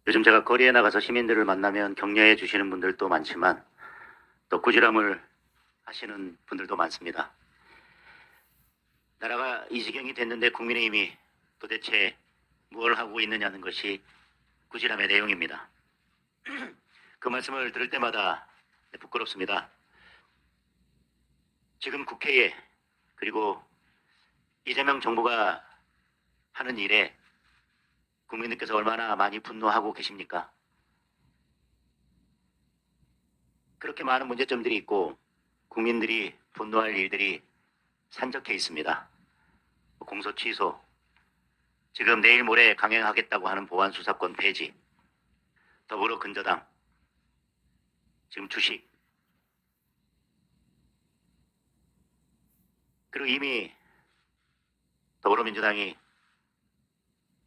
요즘 제가 거리에 나가서 시민들을 만나면 격려해 주시는 분들도 많지만 또 꾸지람을 하시는 분들도 많습니다. 나라가 이 지경이 됐는데 국민의힘이 도대체 무엇을 하고 있느냐는 것이 꾸지람의 내용입니다. 그 말씀을 들을 때마다 부끄럽습니다. 지금 국회에 그리고 이재명 정부가 하는 일에 국민들께서 얼마나 많이 분노하고 계십니까? 그렇게 많은 문제점들이 있고 국민들이 분노할 일들이 산적해 있습니다. 공소 취소, 지금 내일 모레 강행하겠다고 하는 보안 수사권 폐지, 더불어 근저당, 지금 주식, 그리고 이미 더불어민주당이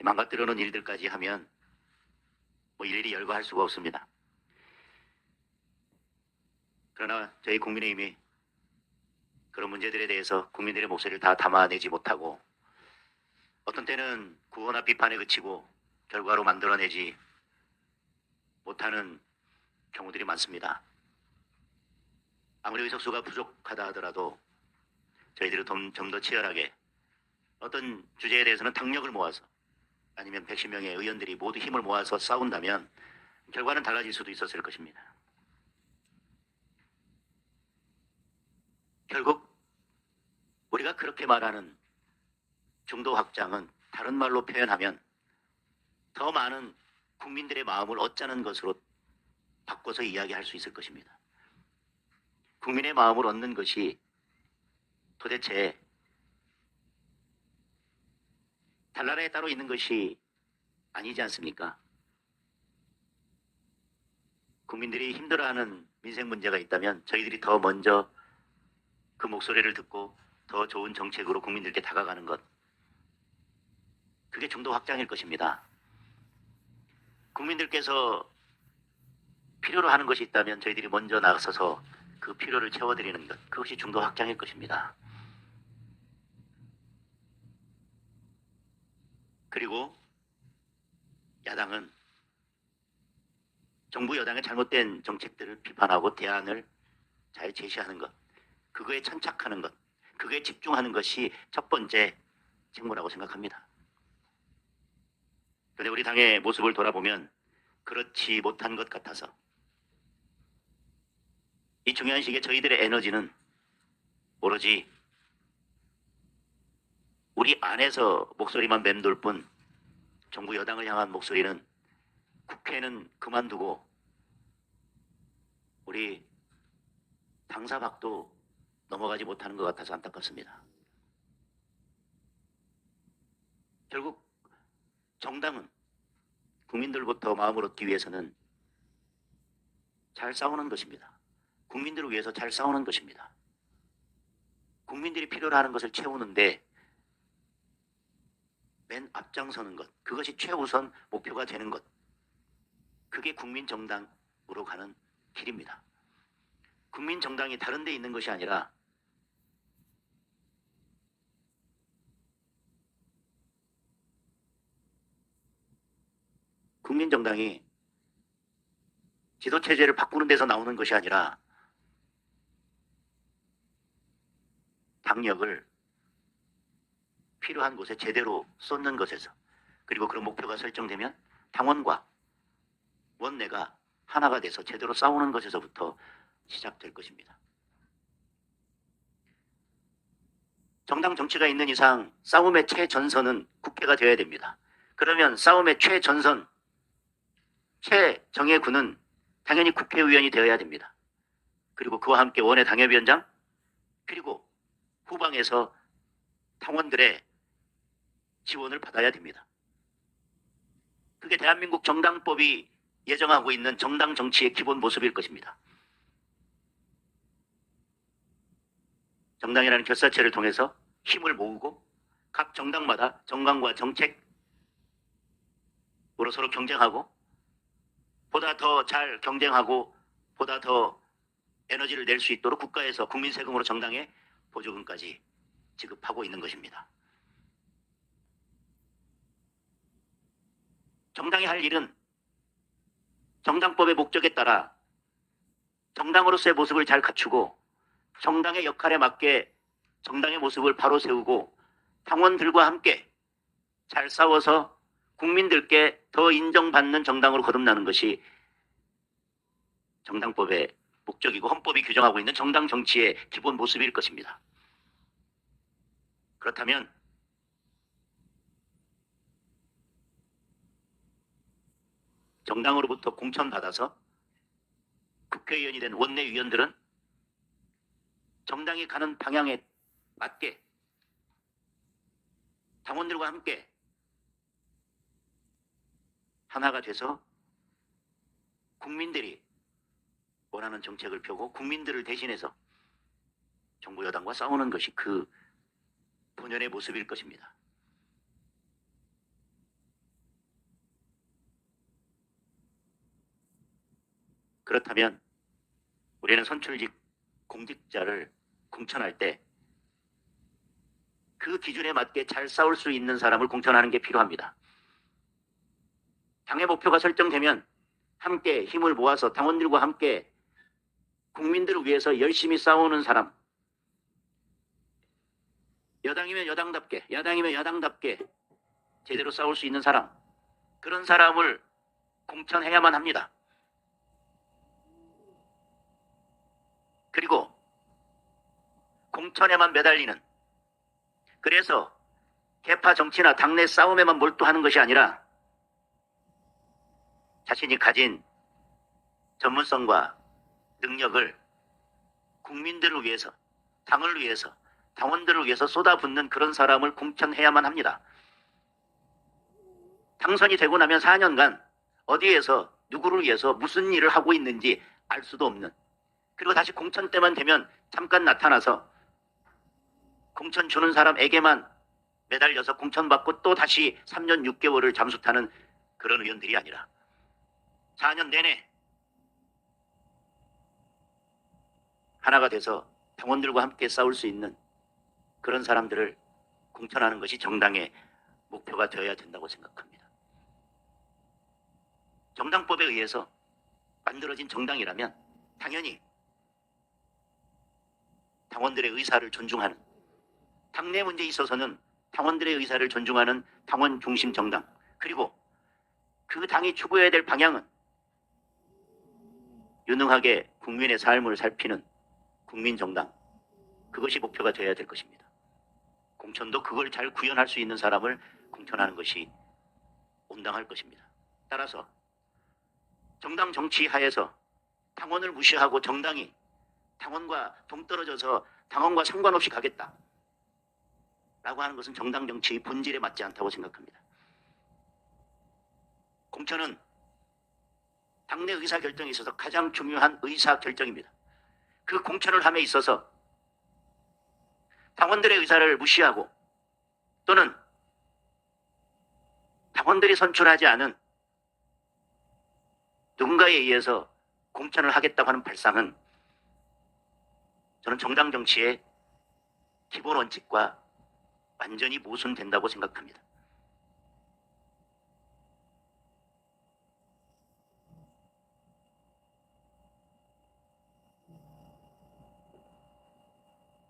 망가뜨려 놓은 일들까지 하면 일일이 열거할 수가 없습니다. 그러나 저희 국민의힘이 그런 문제들에 대해서 국민들의 목소리를 다 담아내지 못하고 어떤 때는 구호나 비판에 그치고 결과로 만들어내지 못하는 경우들이 많습니다. 아무리 의석수가 부족하다 하더라도 저희들이 좀 더 치열하게 어떤 주제에 대해서는 당력을 모아서 아니면 110명의 의원들이 모두 힘을 모아서 싸운다면 결과는 달라질 수도 있었을 것입니다. 결국 우리가 그렇게 말하는 중도 확장은 다른 말로 표현하면 더 많은 국민들의 마음을 얻자는 것으로 바꿔서 이야기할 수 있을 것입니다. 국민의 마음을 얻는 것이 도대체 달나라에 따로 있는 것이 아니지 않습니까? 국민들이 힘들어하는 민생 문제가 있다면 저희들이 더 먼저 그 목소리를 듣고 더 좋은 정책으로 국민들께 다가가는 것, 그게 중도 확장일 것입니다. 국민들께서 필요로 하는 것이 있다면 저희들이 먼저 나서서 그 필요를 채워드리는 것, 그것이 중도 확장일 것입니다. 그리고 야당은 정부 여당의 잘못된 정책들을 비판하고 대안을 잘 제시하는 것, 그거에 천착하는 것, 그거에 집중하는 것이 첫 번째 책무라고 생각합니다. 그런데 우리 당의 모습을 돌아보면 그렇지 못한 것 같아서 이 중요한 시기에 저희들의 에너지는 오로지 우리 안에서 목소리만 맴돌 뿐 정부 여당을 향한 목소리는 국회는 그만두고 우리 당사 밖도 넘어가지 못하는 것 같아서 안타깝습니다. 결국 정당은 국민들부터 마음을 얻기 위해서는 잘 싸우는 것입니다. 국민들을 위해서 잘 싸우는 것입니다. 국민들이 필요로 하는 것을 채우는데 맨 앞장서는 것, 그것이 최우선 목표가 되는 것, 그게 국민정당으로 가는 길입니다. 국민정당이 다른 데 있는 것이 아니라 국민정당이 지도체제를 바꾸는 데서 나오는 것이 아니라 당력을 필요한 곳에 제대로 쏟는 것에서, 그리고 그런 목표가 설정되면 당원과 원내가 하나가 돼서 제대로 싸우는 것에서부터 시작될 것입니다. 정당 정치가 있는 이상 싸움의 최전선은 국회가 되어야 됩니다. 그러면 싸움의 최전선, 최정예 군은 당연히 국회의원이 되어야 됩니다. 그리고 그와 함께 원외 당협위원장, 그리고 후방에서 당원들의 지원을 받아야 됩니다. 그게 대한민국 정당법이 예정하고 있는 정당 정치의 기본 모습일 것입니다. 정당이라는 결사체를 통해서 힘을 모으고 각 정당마다 정강과 정책으로 서로 경쟁하고 보다 더 잘 경쟁하고 보다 더 에너지를 낼 수 있도록 국가에서 국민 세금으로 정당에 보조금까지 지급하고 있는 것입니다. 정당이 할 일은 정당법의 목적에 따라 정당으로서의 모습을 잘 갖추고 정당의 역할에 맞게 정당의 모습을 바로 세우고 당원들과 함께 잘 싸워서 국민들께 더 인정받는 정당으로 거듭나는 것이 정당법의 목적이고 헌법이 규정하고 있는 정당 정치의 기본 모습일 것입니다. 그렇다면 정당으로부터 공천받아서 국회의원이 된 원내위원들은 정당이 가는 방향에 맞게 당원들과 함께 하나가 돼서 국민들이 원하는 정책을 펴고 국민들을 대신해서 정부 여당과 싸우는 것이 그 본연의 모습일 것입니다. 그렇다면 우리는 선출직 공직자를 공천할 때 그 기준에 맞게 잘 싸울 수 있는 사람을 공천하는 게 필요합니다. 당의 목표가 설정되면 함께 힘을 모아서 당원들과 함께 국민들을 위해서 열심히 싸우는 사람, 여당이면 여당답게, 야당이면 야당답게 제대로 싸울 수 있는 사람, 그런 사람을 공천해야만 합니다. 그리고 공천에만 매달리는, 그래서 개파 정치나 당내 싸움에만 몰두하는 것이 아니라 자신이 가진 전문성과 능력을 국민들을 위해서, 당을 위해서, 당원들을 위해서 쏟아붓는 그런 사람을 공천해야만 합니다. 당선이 되고 나면 4년간 어디에서 누구를 위해서 무슨 일을 하고 있는지 알 수도 없는, 그리고 다시 공천 때만 되면 잠깐 나타나서 공천 주는 사람에게만 매달려서 공천받고 또 다시 3년 6개월을 잠수 타는 그런 의원들이 아니라 4년 내내 하나가 돼서 당원들과 함께 싸울 수 있는 그런 사람들을 공천하는 것이 정당의 목표가 되어야 된다고 생각합니다. 정당법에 의해서 만들어진 정당이라면 당연히 당원들의 의사를 존중하는, 당내 문제에 있어서는 당원들의 의사를 존중하는 당원 중심 정당, 그리고 그 당이 추구해야 될 방향은 유능하게 국민의 삶을 살피는 국민정당, 그것이 목표가 되어야 될 것입니다. 공천도 그걸 잘 구현할 수 있는 사람을 공천하는 것이 온당할 것입니다. 따라서 정당 정치 하에서 당원을 무시하고 정당이 당원과 동떨어져서 당원과 상관없이 가겠다 라고 하는 것은 정당 정치의 본질에 맞지 않다고 생각합니다. 공천은 당내 의사결정에 있어서 가장 중요한 의사결정입니다. 그 공천을 함에 있어서 당원들의 의사를 무시하고 또는 당원들이 선출하지 않은 누군가에 의해서 공천을 하겠다고 하는 발상은 저는 정당 정치의 기본 원칙과 완전히 모순된다고 생각합니다.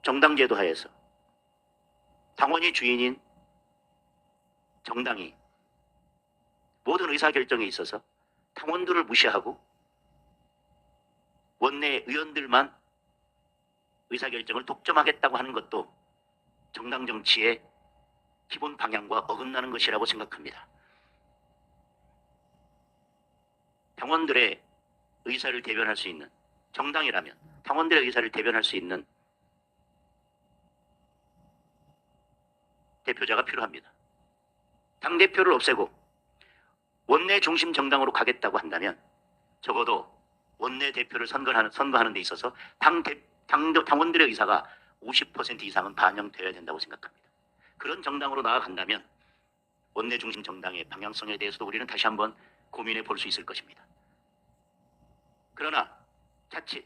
정당제도 하에서 당원이 주인인 정당이 모든 의사결정에 있어서 당원들을 무시하고 원내 의원들만 의사결정을 독점하겠다고 하는 것도 정당 정치의 기본 방향과 어긋나는 것이라고 생각합니다. 당원들의 의사를 대변할 수 있는, 정당이라면 당원들의 의사를 대변할 수 있는 대표자가 필요합니다. 당대표를 없애고 원내 중심 정당으로 가겠다고 한다면 적어도 원내 대표를 선거하는 데 있어서 당원들의 의사가 50% 이상은 반영되어야 된다고 생각합니다. 그런 정당으로 나아간다면 원내 중심 정당의 방향성에 대해서도 우리는 다시 한번 고민해 볼 수 있을 것입니다. 그러나 자칫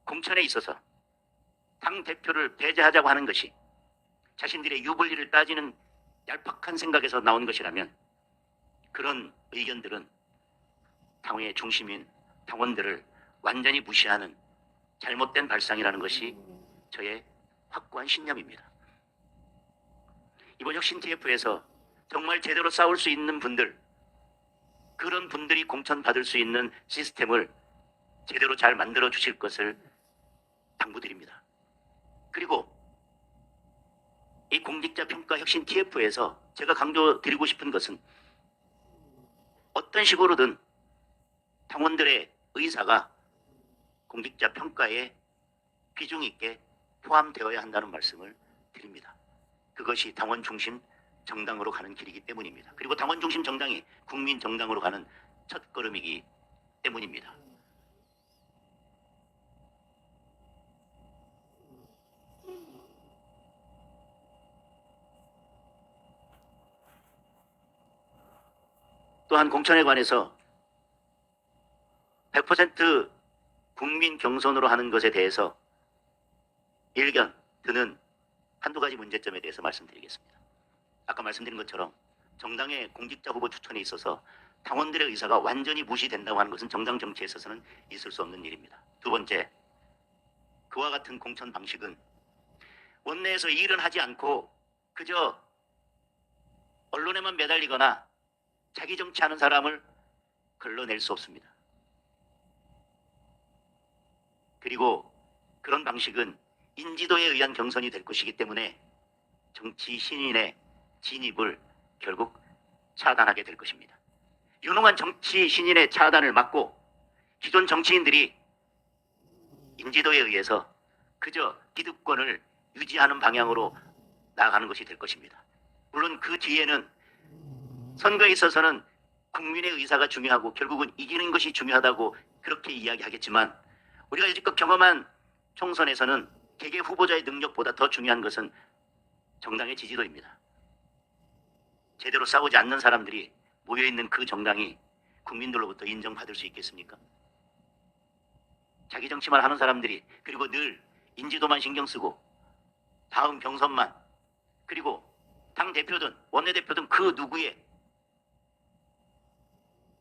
공천에 있어서 당대표를 배제하자고 하는 것이 자신들의 유불리를 따지는 얄팍한 생각에서 나온 것이라면 그런 의견들은 당의 중심인 당원들을 완전히 무시하는 잘못된 발상이라는 것이 저의 확고한 신념입니다. 이번 혁신 TF에서 정말 제대로 싸울 수 있는 분들, 그런 분들이 공천받을 수 있는 시스템을 제대로 잘 만들어 주실 것을 당부드립니다. 그리고 이 공직자 평가 혁신 TF에서 제가 강조드리고 싶은 것은 어떤 식으로든 당원들의 의사가 공직자 평가에 비중 있게 포함되어야 한다는 말씀을 드립니다. 그것이 당원 중심 정당으로 가는 길이기 때문입니다. 그리고 당원 중심 정당이 국민 정당으로 가는 첫걸음이기 때문입니다. 또한 공천에 관해서 100% 국민 경선으로 하는 것에 대해서 일견 드는 한두 가지 문제점에 대해서 말씀드리겠습니다. 아까 말씀드린 것처럼 정당의 공직자 후보 추천에 있어서 당원들의 의사가 완전히 무시된다고 하는 것은 정당 정치에 있어서는 있을 수 없는 일입니다. 두 번째, 그와 같은 공천 방식은 원내에서 일은 하지 않고 그저 언론에만 매달리거나 자기 정치하는 사람을 걸러낼 수 없습니다. 그리고 그런 방식은 인지도에 의한 경선이 될 것이기 때문에 정치 신인의 진입을 결국 차단하게 될 것입니다. 유능한 정치 신인의 차단을 막고 기존 정치인들이 인지도에 의해서 그저 기득권을 유지하는 방향으로 나아가는 것이 될 것입니다. 물론 그 뒤에는 선거에 있어서는 국민의 의사가 중요하고 결국은 이기는 것이 중요하다고 그렇게 이야기하겠지만 우리가 여지껏 경험한 총선에서는 개개 후보자의 능력보다 더 중요한 것은 정당의 지지도입니다. 제대로 싸우지 않는 사람들이 모여있는 그 정당이 국민들로부터 인정받을 수 있겠습니까? 자기 정치만 하는 사람들이 그리고 늘 인지도만 신경 쓰고 다음 경선만 그리고 당 대표든 원내대표든 그 누구의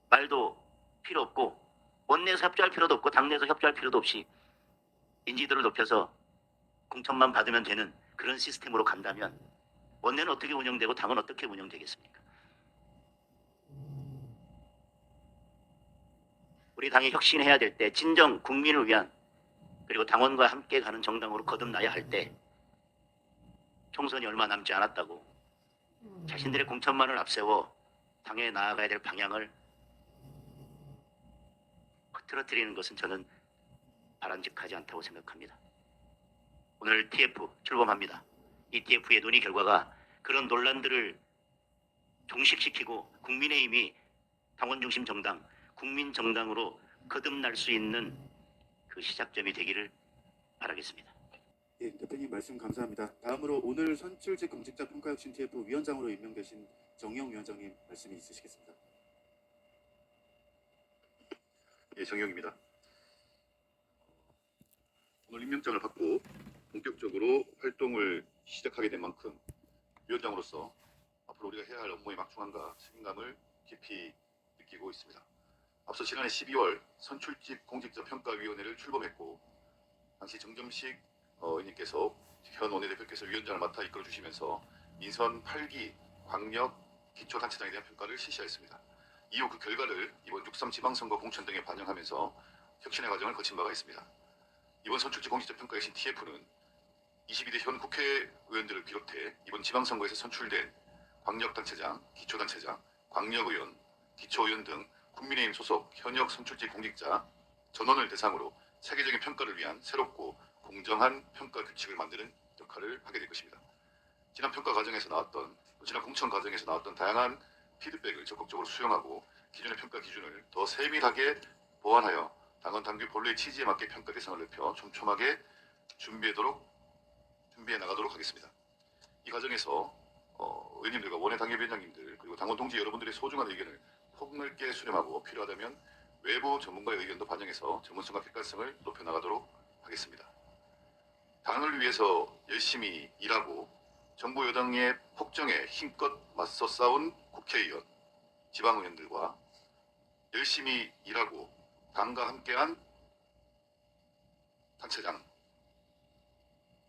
말도 필요 없고 원내에서 협조할 필요도 없고 당내에서 협조할 필요도 없이 인지도를 높여서 공천만 받으면 되는 그런 시스템으로 간다면 원내는 어떻게 운영되고 당은 어떻게 운영되겠습니까? 우리 당이 혁신해야 될 때 진정 국민을 위한 그리고 당원과 함께 가는 정당으로 거듭나야 할 때 총선이 얼마 남지 않았다고 자신들의 공천만을 앞세워 당에 나아가야 될 방향을 흐트러뜨리는 것은 저는 바람직하지 않다고 생각합니다. 오늘 TF 출범합니다. 이 TF의 논의 결과가 그런 논란들을 종식시키고 국민의힘이 당원중심 정당, 국민정당으로 거듭날 수 있는 그 시작점이 되기를 바라겠습니다. 예, 대표님 말씀 감사합니다. 다음으로 오늘 선출직 공직자 평가혁신 TF 위원장으로 임명되신 정영 위원장님 말씀이 있으시겠습니다. 예, 정영입니다. 오늘 임명장을 받고 본격적으로 활동을 시작하게 된 만큼 위원장으로서 앞으로 우리가 해야 할 업무의 막중함과 책임감을 깊이 느끼고 있습니다. 앞서 지난해 12월 선출직 공직자 평가위원회를 출범했고 당시 정점식 의원님께서 현 원내대표께서 위원장을 맡아 이끌어 주시면서 민선 8기 광역 기초단체장에 대한 평가를 실시하였습니다. 이후 그 결과를 이번 6.3 지방선거 공천 등에 반영하면서 혁신의 과정을 거친 바가 있습니다. 이번 선출직 공직자 평가혁신 TF는 22대 현 국회의원들을 비롯해 이번 지방선거에서 선출된 광역단체장, 기초단체장, 광역의원, 기초의원 등 국민의힘 소속 현역 선출직 공직자 전원을 대상으로 체계적인 평가를 위한 새롭고 공정한 평가 규칙을 만드는 역할을 하게 될 것입니다. 지난 평가 과정에서 나왔던 지난 공천 과정에서 나왔던 다양한 피드백을 적극적으로 수용하고 기존의 평가 기준을 더 세밀하게 보완하여 당원 당규 본래의 취지에 맞게 평가 대상을 넓혀 촘촘하게 준비해 나가도록 하겠습니다. 이 과정에서 의원님들과 원외 당협위원장님들 그리고 당원 동지 여러분들의 소중한 의견을 폭넓게 수렴하고 필요하다면 외부 전문가의 의견도 반영해서 전문성과 객관성을 높여나가도록 하겠습니다. 당을 위해서 열심히 일하고 정부 여당의 폭정에 힘껏 맞서 싸운 국회의원, 지방의원들과 열심히 일하고 당과 함께한 단체장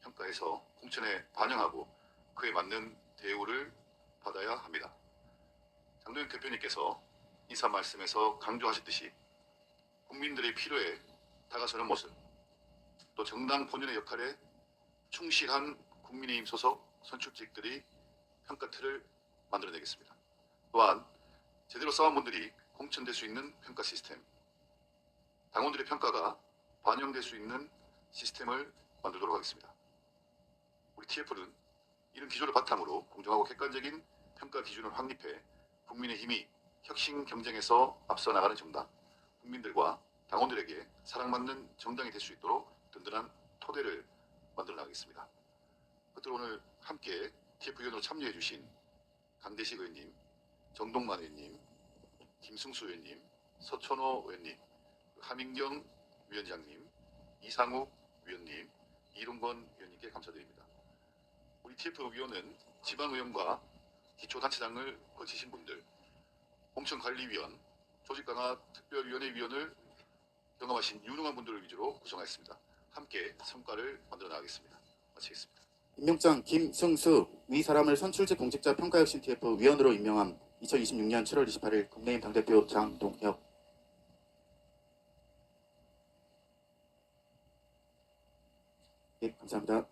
평가에서 공천에 반영하고 그에 맞는 대우를 받아야 합니다. 장동영 대표님께서 인사 말씀에서 강조하셨듯이 국민들의 필요에 다가서는 모습, 또 정당 본연의 역할에 충실한 국민의힘 소속 선출직들이 평가 틀을 만들어내겠습니다. 또한 제대로 싸운 분들이 공천될 수 있는 평가 시스템, 당원들의 평가가 반영될 수 있는 시스템을 만들도록 하겠습니다. 우리 TF는 이런 기조를 바탕으로 공정하고 객관적인 평가 기준을 확립해 국민의힘이 혁신 경쟁에서 앞서 나가는 정당, 국민들과 당원들에게 사랑받는 정당이 될 수 있도록 든든한 토대를 만들어 나가겠습니다. 끝으로 오늘 함께 TF 위원으로 참여해 주신 강대식 의원님, 정동만 의원님, 김승수 의원님, 서천호 의원님, 하민경 위원장님, 이상욱 위원님, 이룬건 위원님께 감사드립니다. 우리 TF 위원은 지방의원과 기초단체장을 거치신 분들, 공천관리위원, 조직강화 특별위원회 위원을 경험하신 유능한 분들을 위주로 구성하였습니다. 함께 성과를 만들어 나가겠습니다. 마치겠습니다. 임명장 김승수 위 사람을 선출직 공직자 평가혁신 TF 위원으로 임명함. 2026년 7월 28일 국민의힘 당대표 장동혁. 네, 감사합니다.